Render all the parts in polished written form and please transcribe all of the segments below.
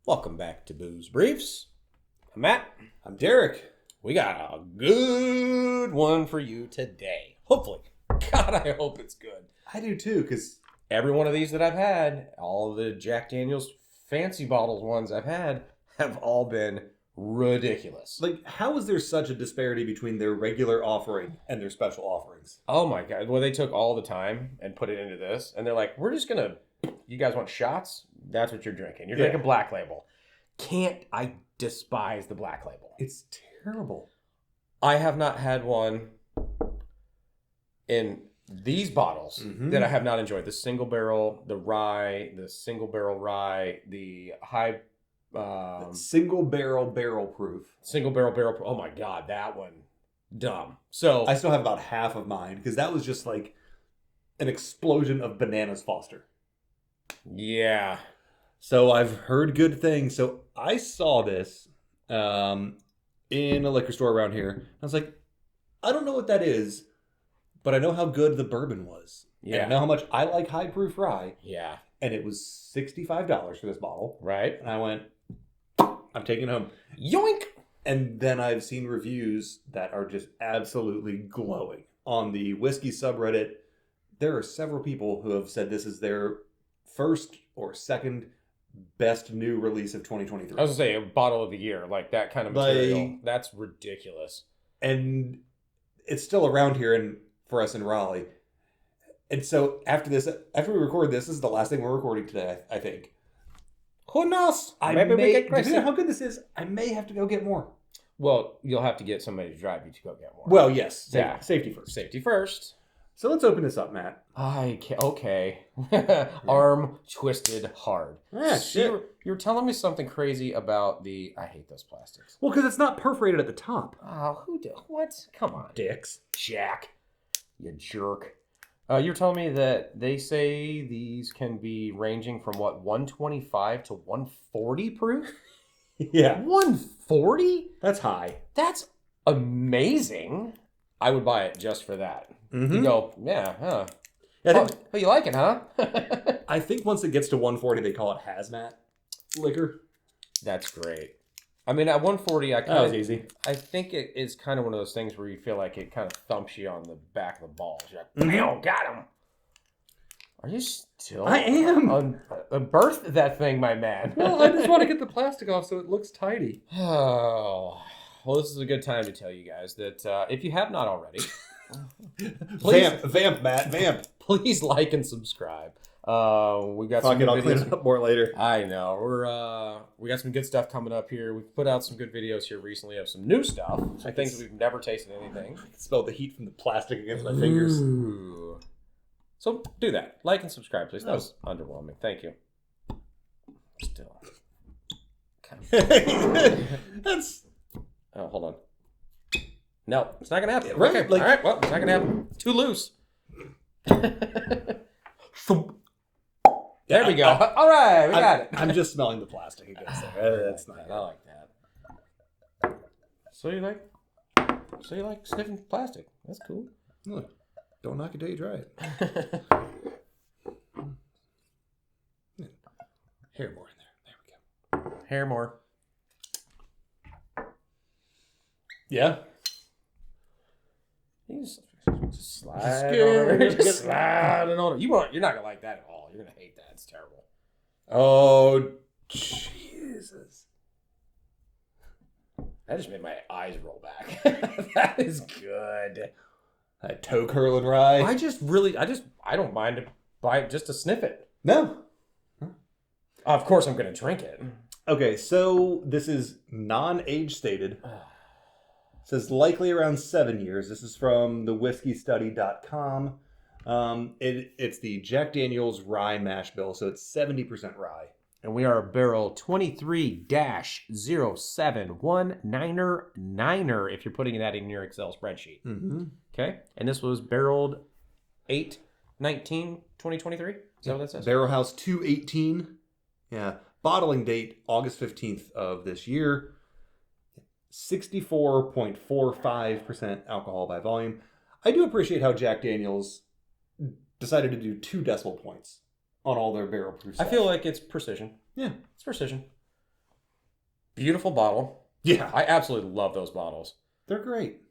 Welcome back to Booze Briefs. I'm Matt. I'm Derek. We got a good one for you today. Hopefully. God, I hope it's good. I do too, because Every one of these that I've had, all of the Jack Daniels fancy bottles ones I've had, have all been ridiculous. how is there such a disparity between their regular offering and their special offerings? Oh my God. Well, they took all the time and put it into this, and they're like, we're just going to, you guys want shots? That's what you're drinking. You're drinking Black Label. I despise the Black Label. It's terrible. I have not had one in these bottles that I have not enjoyed. The single barrel, the rye, the single barrel rye, the high... single barrel proof. Single barrel. Oh my God, that one. Dumb. So I still have about half of mine, because that was just like an explosion of bananas Foster. yeah. So I've heard good things. So I saw this in a liquor store around here. I was like, I don't know what that is, but I know how good the bourbon was. Yeah. And I know how much I like high proof rye. Yeah. And it was $65 for this bottle. Right. And I went, I'm taking it home. Yoink. And then I've seen reviews that are just absolutely glowing. On the whiskey subreddit, there are several people who have said this is their first or second best new release of 2023. I was going to say a bottle of the year, like that kind of material. That's ridiculous. And it's still around here and for us in Raleigh. And so after we record this is the last thing we're recording today, I think. Who knows? Maybe we get crazy. Depending on how good this is, I may have to go get more. Well, you'll have to get somebody to drive you to go get more. Well, yes. Yeah. Safety first. Safety first. So let's open this up, Matt. Okay. Arm twisted hard. Yeah, shit. You're telling me something crazy about I hate those plastics. Well, because it's not perforated at the top. Oh, what? Come on. Dicks. Jack. You jerk. You're telling me that they say these can be ranging from 125 to 140 proof? Yeah. 140? That's high. That's amazing. I would buy it just for that. Mm-hmm. You go, yeah, huh? Yeah, Oh, you like it, huh? I think once it gets to 140, they call it hazmat liquor. That's great. I mean, at 140, That was easy. I think it is kind of one of those things where you feel like it kind of thumps you on the back of the balls. You're like, bam, got him. Are you still? I am. Birthed that thing, my man. Well, I just want to get the plastic off so it looks tidy. Oh, well, this is a good time to tell you guys that if you have not already, please, Vamp, Matt, vamp. Please like and subscribe. We got some Fuck it, I'll clean videos. it up more later. I know. We got some good stuff coming up here. We've put out some good videos here recently of some new stuff. Some things that we've never tasted anything. I can smell the heat from the plastic against my fingers. Ooh. So do that. Like and subscribe, please. That was underwhelming. Thank you. Still. That's... Oh, hold on. No, it's not gonna happen. Right, Okay. like- All right. Well, it's not gonna happen. It's too loose. There we go. All right, we got it. I'm just smelling the plastic against there. That's not... I like that. So you like sniffing plastic? That's cool. Look, don't knock it till you try it. Hair more in there. There we go. Hair more. Yeah. You just slide over. Just slide it on. You're not gonna like that at all. You're gonna hate that. It's terrible. Oh, Jesus. That just made my eyes roll back. That is good. That toe curling rye. I don't mind to buy it just to sniff it. No. Of course, I'm gonna drink it. Okay, so this is non-age stated. It says likely around 7 years. This is from thewhiskeystudy.com. It's the Jack Daniels rye mash bill, so it's 70% rye. And we are barrel 23-07199er if you're putting that in your Excel spreadsheet. Mm-hmm. Okay? And this was barreled 8/19/2023. Is that what that says? Barrel House 218. Yeah. Bottling date August 15th of this year. 64.45% alcohol by volume. I do appreciate how Jack Daniels decided to do 2 decimal points on all their barrel proof stuff. I feel like it's precision. Yeah. It's precision. Beautiful bottle. Yeah. I absolutely love those bottles. They're great.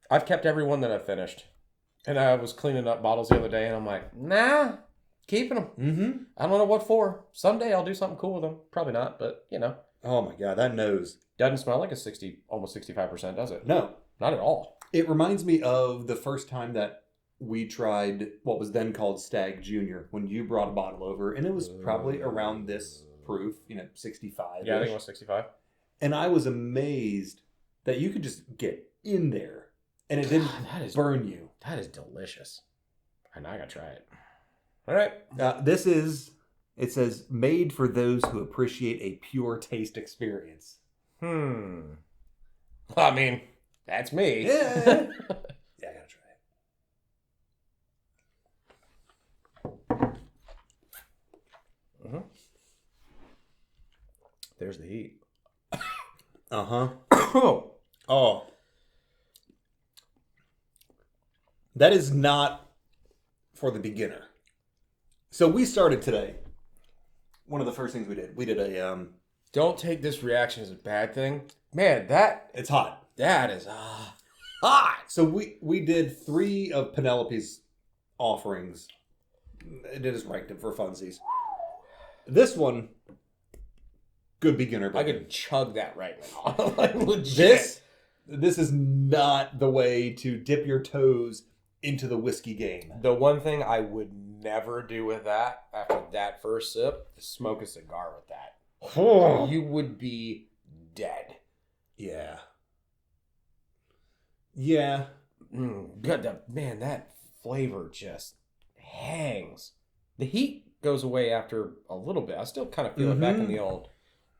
I've kept every one that I've finished. And I was cleaning up bottles the other day, and I'm like, nah, keeping them. Mm-hmm. I don't know what for. Someday I'll do something cool with them. Probably not, but, you know. Oh, my God. That nose. Doesn't smell like a 60, almost 65%, does it? No. Not at all. It reminds me of the first time that we tried what was then called Stag Junior, when you brought a bottle over, and it was probably around this proof, 65. Yeah, I think it was 65. And I was amazed that you could just get in there and it didn't burn you. That is delicious. And I gotta try it. All right. It says, made for those who appreciate a pure taste experience. Well, I mean, that's me. Yeah. Yeah, I gotta try it. Mm-hmm. There's the heat. Uh-huh. Oh. Oh. That is not for the beginner. So we started today. One of the first things we did a Don't take this reaction as a bad thing. Man, it's hot. that is Hot. So we did 3 of Penelope's offerings. It just ranked them for funsies. This one, good beginner. I could chug that right now. Like, legit. This is not the way to dip your toes into the whiskey game. The one thing I would never do with that after that first sip is smoke a cigar with that. Oh. You would be dead. Yeah. Yeah. Good. Man, that flavor just hangs. The heat goes away after a little bit. I still kind of feel it back in the old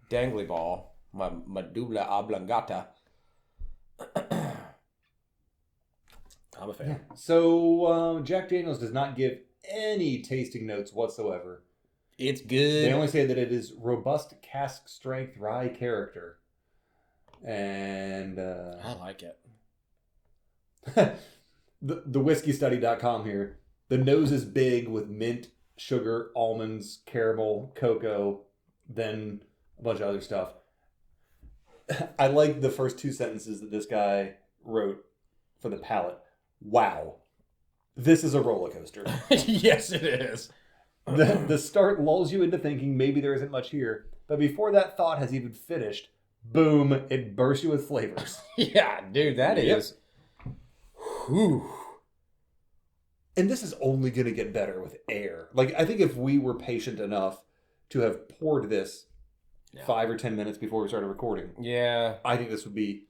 dangly ball, my medulla oblongata. I'm a fan. Yeah. So Jack Daniel's does not give any tasting notes whatsoever. It's good. They only say that it is robust cask strength rye character. And I like it. the whiskeystudy.com here. The nose is big with mint, sugar, almonds, caramel, cocoa, then a bunch of other stuff. I like the first 2 sentences that this guy wrote for the palate. Wow. This is a roller coaster. Yes, it is. The start lulls you into thinking maybe there isn't much here, but before that thought has even finished, boom, it bursts you with flavors. Yeah, dude, that is. Whew. And this is only going to get better with air. Like, I think if we were patient enough to have poured this 5 or 10 minutes before we started recording, I think this would be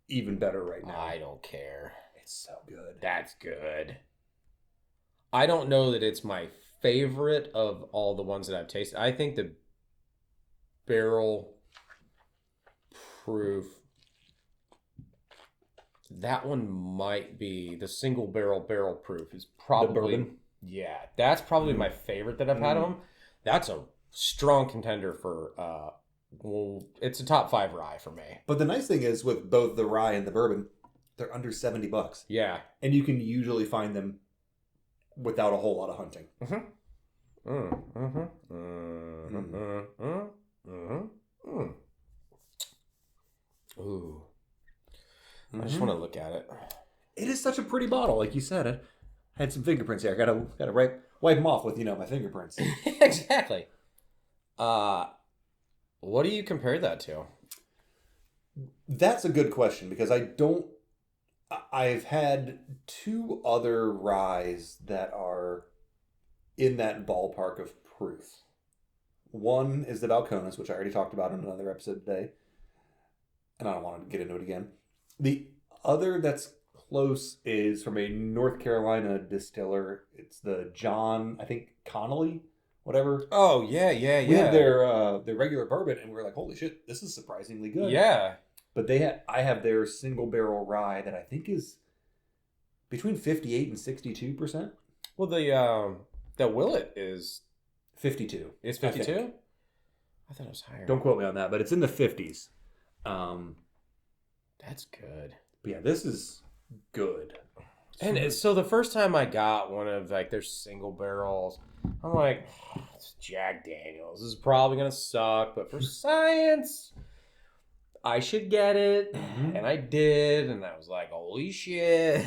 even better right now. I don't care. It's so good. That's good. I don't know that it's my favorite of all the ones that I've tasted. I think the barrel proof, that one might be the single barrel proof is probably the bourbon? Yeah, that's probably my favorite that I've had of them. That's a strong contender for it's a top 5 rye for me. But the nice thing is with both the rye and the bourbon, they're under $70. Yeah. And you can usually find them without a whole lot of hunting. Ooh. I just want to look at it. It is such a pretty bottle, like you said. I had some fingerprints here. I gotta wipe them off with my fingerprints. Exactly. What do you compare that to? That's a good question because I've had 2 other ryes that are in that ballpark of proof. One is the Balcones, which I already talked about in another episode today, and I don't want to get into it again. The other that's close is from a North Carolina distiller. It's the John, I think, Connolly, whatever. Oh, yeah. We had their regular bourbon, and we were like, holy shit, this is surprisingly good. Yeah. But I have their single barrel rye that I think is between 58 and 62%. Well, the Willet is 52. It's 52? I thought it was higher. Don't quote me on that, but it's in the 50s. That's good. But yeah, this is good. And so the first time I got one of like their single barrels, I'm like, it's Jack Daniels. This is probably gonna suck, but for science, I should get it. Mhm. And I did. And I was like, holy shit.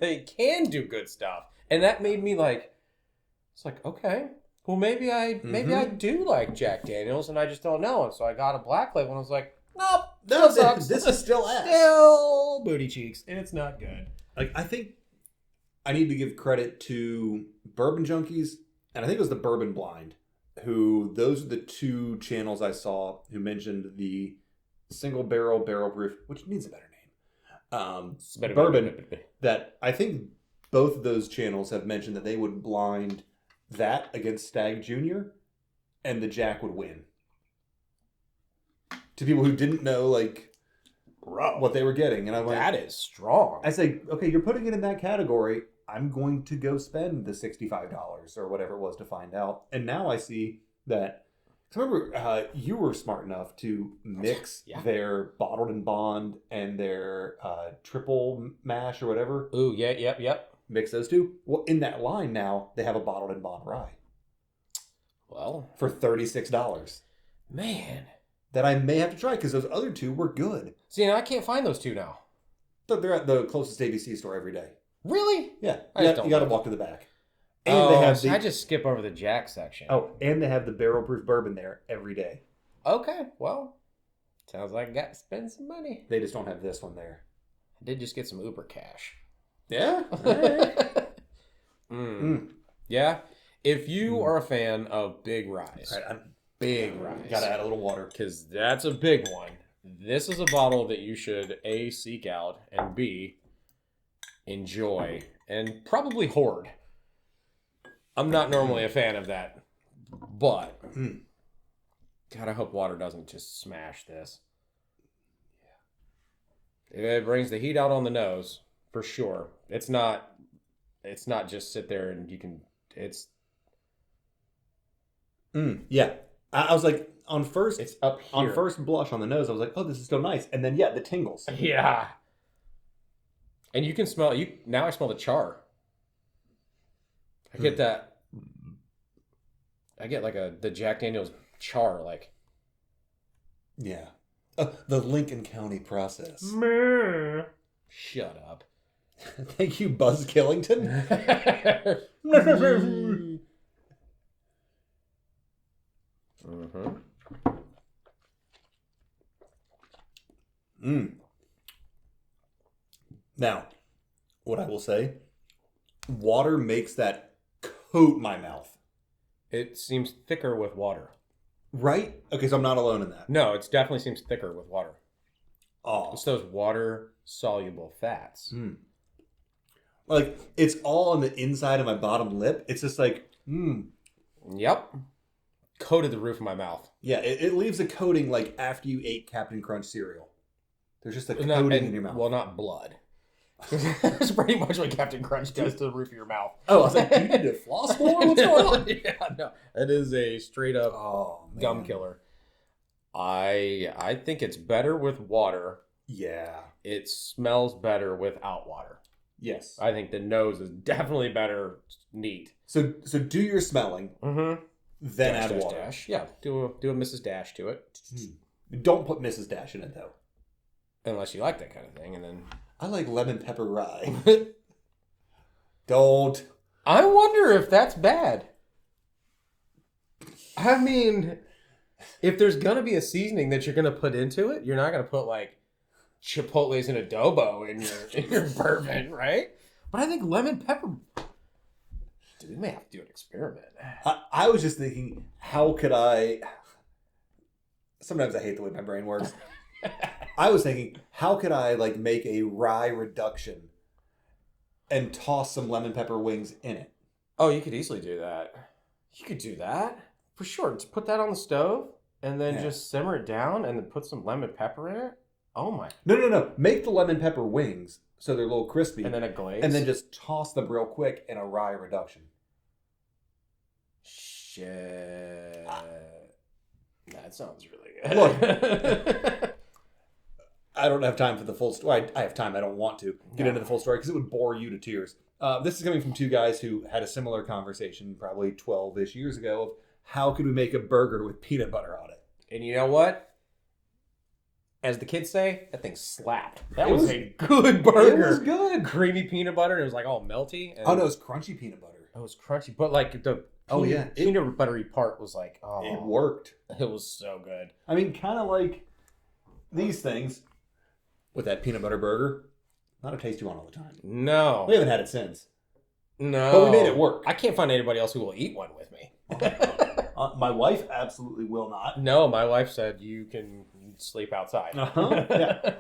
They can do good stuff. And that made me like, it's like, okay, well, maybe I do like Jack Daniels and I just don't know. And so I got a black label and I was like, nope, No, still sucks. this is still ass. Still booty cheeks. It's not good. Like, I think I need to give credit to Bourbon Junkies, and I think it was the Bourbon Blind, those are the two channels I saw who mentioned the single barrel proof, which needs a better name. Bourbon, that I think both of those channels have mentioned that they would blind that against Stag Junior, and the Jack would win. To people who didn't know, like, what they were getting. And I'm like, that is strong. I say, okay, you're putting it in that category. I'm going to go spend the $65 or whatever it was to find out. And now I see that. So remember, you were smart enough to mix their bottled and bond and their triple mash or whatever. Ooh, yeah, yep. Mix those two. Well, in that line now, they have a bottled and bond rye. Well, for $36. Man. That I may have to try because those other two were good. See, now I can't find those two now. They're at the closest ABC store every day. Really? Yeah. You got to walk to the back. And they have I just skip over the Jack section. Oh, and they have the barrel proof bourbon there every day. Okay, well, sounds like I got to spend some money. They just don't have this one there. I did just get some Uber cash. Yeah? Yeah. If you are a fan of big ryes, big ryes. Got to add a little water. Because that's a big one. This is a bottle that you should A, seek out, and B, enjoy, and probably hoard. I'm not normally a fan of that, but God, I hope water doesn't just smash this. It brings the heat out on the nose, for sure. It's not just sit there and you can, it's... Yeah. I was like, it's up here. On first blush on the nose, I was like, oh, this is still nice. And then, the tingles. Yeah. And you can smell, now I smell the char. I get that. I get like the Jack Daniels char, like. Yeah. The Lincoln County process. Shut up. Thank you, Buzz Killington. Now, what I will say, water makes that coat my mouth. It seems thicker with water. Right? Okay, so I'm not alone in that. No, it definitely seems thicker with water. Oh. It's those water-soluble fats. Like, it's all on the inside of my bottom lip. It's just like, Yep. Coated the roof of my mouth. Yeah, it leaves a coating like after you ate Captain Crunch cereal. There's just a coating in your mouth. Well, not blood. That's pretty much what Captain Crunch does to the roof of your mouth. Oh, I was like, you need to floss more? What's going on? Yeah, no. It is a straight up gum killer. I think it's better with water. Yeah. It smells better without water. Yes. I think the nose is definitely better neat. So do your smelling. Then add water. Dash. Yeah, do a Mrs. Dash to it. Don't put Mrs. Dash in it, though. Unless you like that kind of thing, and then... I like lemon pepper rye. Don't. I wonder if that's bad. I mean, if there's going to be a seasoning that you're going to put into it, you're not going to put, like, chipotles and adobo in your bourbon, right? But I think lemon pepper... Dude, we may have to do an experiment. I was just thinking, how could I... Sometimes I hate the way my brain works. I was thinking, how could I like make a rye reduction and toss some lemon pepper wings in it? Oh, you could easily do that. You could do that. For sure. Just put that on the stove and then just simmer it down and then put some lemon pepper in it. Oh my. No. Make the lemon pepper wings so they're a little crispy. And then a glaze. And then just toss them real quick in a rye reduction. Shit. That sounds really good. Look. I don't have time for the full story. I have time. I don't want to get into the full story because it would bore you to tears. This is coming from two guys who had a similar conversation probably 12-ish years ago of how could we make a burger with peanut butter on it? And you know what? as the kids say, that thing slapped. That was a good burger. It was good. Creamy peanut butter. And it was like all melty. And Oh no, it was crunchy peanut butter. it was crunchy, but like the peanut buttery part was like, oh, it worked. It was so good. I mean, kind of like these things with that peanut butter burger. Not a taste you want all the time. No, we haven't had it since. No, but we made it work. I can't find anybody else who will eat one with me. My wife absolutely will not. No, my wife said you can sleep outside. Yeah.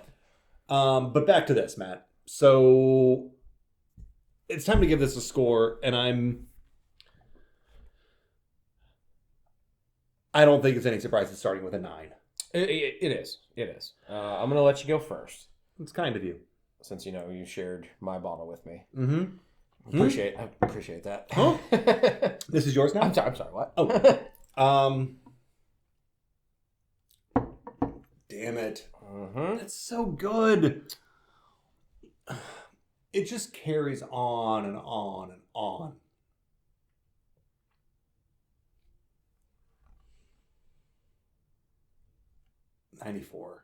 But back to this, Matt. So it's time to give this a score, and I don't think it's any surprise it's starting with a 9. It is. I'm going to let you go first. It's kind of you. Since, you shared my bottle with me. Mm-hmm. I appreciate that. Huh? This is yours now? I'm sorry, what? Oh. Damn it. Mm-hmm. That's so good. It just carries on and on and on. $94.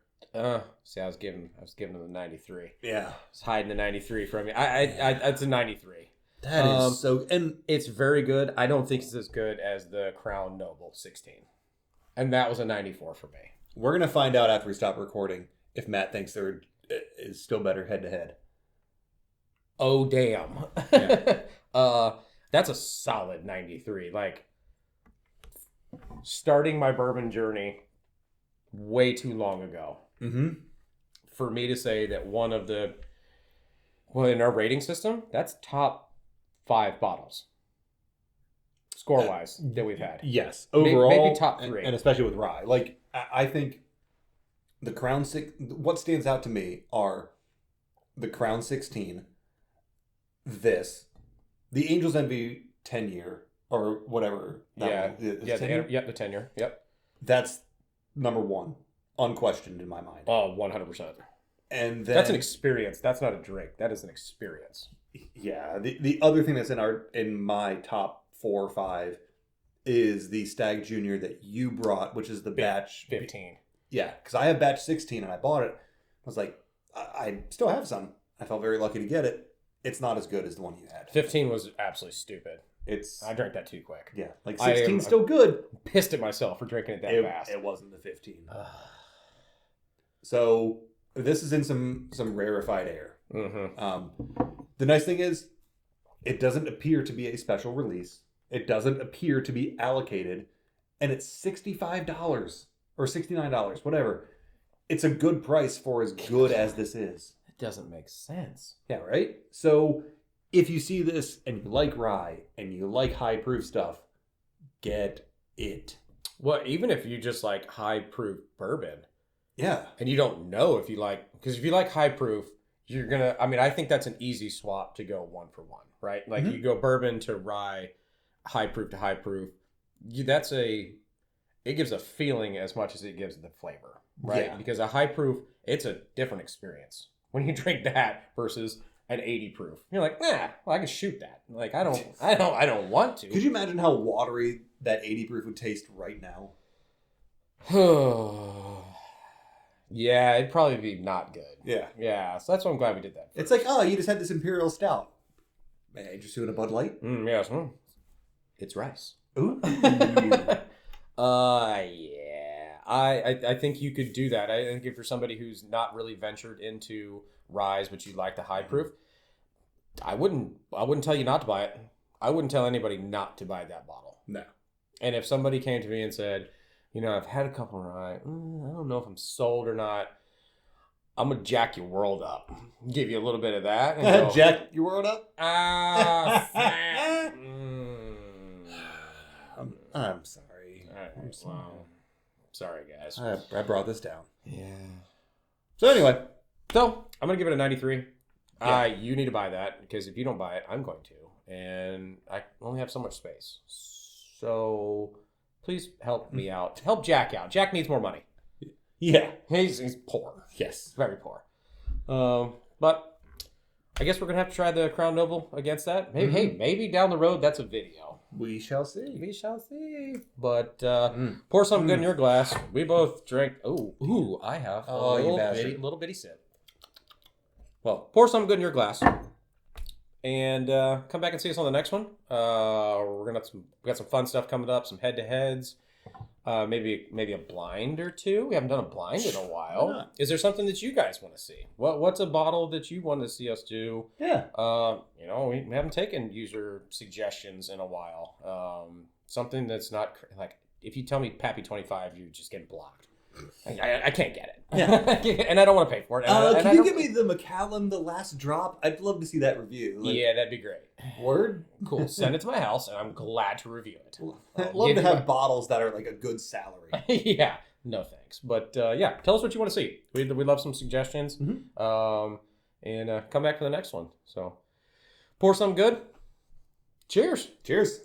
See, I was giving him the 93. Yeah, I was hiding the 93 from you. It's a 93. That is so, and it's very good. I don't think it's as good as the Crown Noble 16, and that was a 94 for me. We're gonna find out after we stop recording if Matt thinks there is still better head to head. Oh damn! Yeah. That's a solid 93. Like starting my bourbon journey way too long ago. Mm-hmm. For me to say that one of the, in our rating system, that's top 5 bottles, score-wise, that we've had. Yes, overall, maybe top 3, and especially with rye. Like I think the Crown what stands out to me are the Crown 16, the Angel's Envy 10-year or whatever. The 10-year. Yep. That's number 1. Unquestioned in my mind. Oh, 100%. And then, that's an experience. That's not a drink. That is an experience. Yeah. The other thing that's in my top 4 or 5 is the Stag Junior that you brought, which is the batch 15. Yeah, because I have batch 16 and I bought it. I was like, I still have some. I felt very lucky to get it. It's not as good as the one you had. 15 was absolutely stupid. I drank that too quick. Yeah, like 16 still good. Pissed at myself for drinking it that fast. It wasn't the 15. So this is in some rarefied air. Mm-hmm. The nice thing is, it doesn't appear to be a special release. It doesn't appear to be allocated, and it's $65 or $69, whatever. It's a good price for as good as this is. It doesn't make sense. Yeah, right? So if you see this and you like rye and you like high proof stuff, get it. Well, even if you just like high proof bourbon. Yeah. And you don't know if you like, because if you like high proof, you're going to, I think that's an easy swap to go 1 for 1, right? Like you go bourbon to rye, high proof to high proof. It gives a feeling as much as it gives the flavor, right? Yeah. Because a high proof, it's a different experience when you drink that versus an 80 proof. You're like, well, I can shoot that. Like, I don't want to. Could you imagine how watery that 80 proof would taste right now? Yeah, it'd probably be not good. Yeah. Yeah, so that's why I'm glad we did that. It's like, you just had this Imperial Stout. May I interest you in a Bud Light? Yes. It's rice. Ooh. Yeah. I think you could do that. I think if you're somebody who's not really ventured into ryes, but you like the high proof, I wouldn't tell you not to buy it. I wouldn't tell anybody not to buy that bottle. No. And if somebody came to me and said, I've had a couple of rye, I don't know if I'm sold or not, I'm going to jack your world up. Give you a little bit of that. And go, jack your world up? I'm sorry. I'm sorry. Sorry, guys. I brought this down. Yeah. So anyway. So, I'm going to give it a 93. Yeah. You need to buy that, because if you don't buy it, I'm going to. And I only have so much space. So, please help me out. Help Jack out. Jack needs more money. Yeah. He's poor. Yes. Very poor. But I guess we're gonna have to try the Crown Noble against that. Maybe, hey, maybe down the road that's a video. We shall see. We shall see. But pour some good in your glass. We both drank. Ooh, I have Oh, you bastard. little bitty sip. Well, pour some good in your glass, and come back and see us on the next one. We got some fun stuff coming up. Some head to heads. Maybe a blind or two. We haven't done a blind in a while. Is there something that you guys want to see? What's a bottle that you want to see us do? Yeah. We haven't taken user suggestions in a while. Something that's not like if you tell me Pappy 25, you're just getting blocked. I can't get it. Yeah. And I don't want to pay for it. Can you give me the Macallan, The Last Drop? I'd love to see that review. Yeah, that'd be great. Word? Cool. Send it to my house, and I'm glad to review it. I'd love to have bottles that are like a good salary. Yeah. No thanks. But yeah, tell us what you want to see. We'd love some suggestions. And come back for the next one. So pour some good. Cheers. Cheers.